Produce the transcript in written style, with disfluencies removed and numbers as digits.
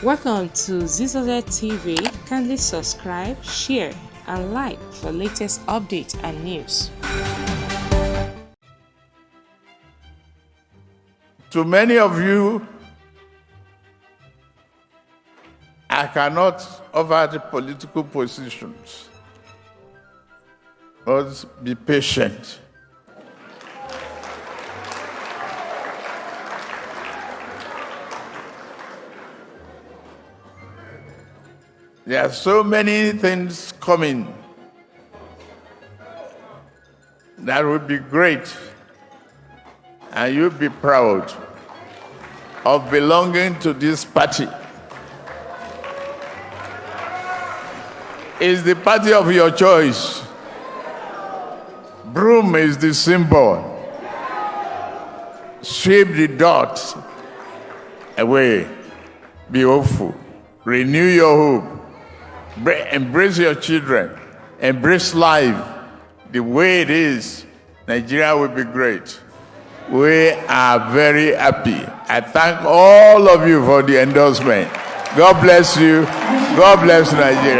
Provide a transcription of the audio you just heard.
Welcome to Zisodel TV. Kindly subscribe, share, and like for latest updates and news. To many of you, I cannot offer the political positions, but be patient. There are so many things coming that will be great, and you'll be proud of belonging to this party. It's the party of your choice. Broom is the symbol. Sweep the dust away. Be hopeful. Renew your hope. Embrace your children. Embrace life the way it is. Nigeria will be great. We are very happy. I thank all of you for the endorsement. God bless you. God bless Nigeria.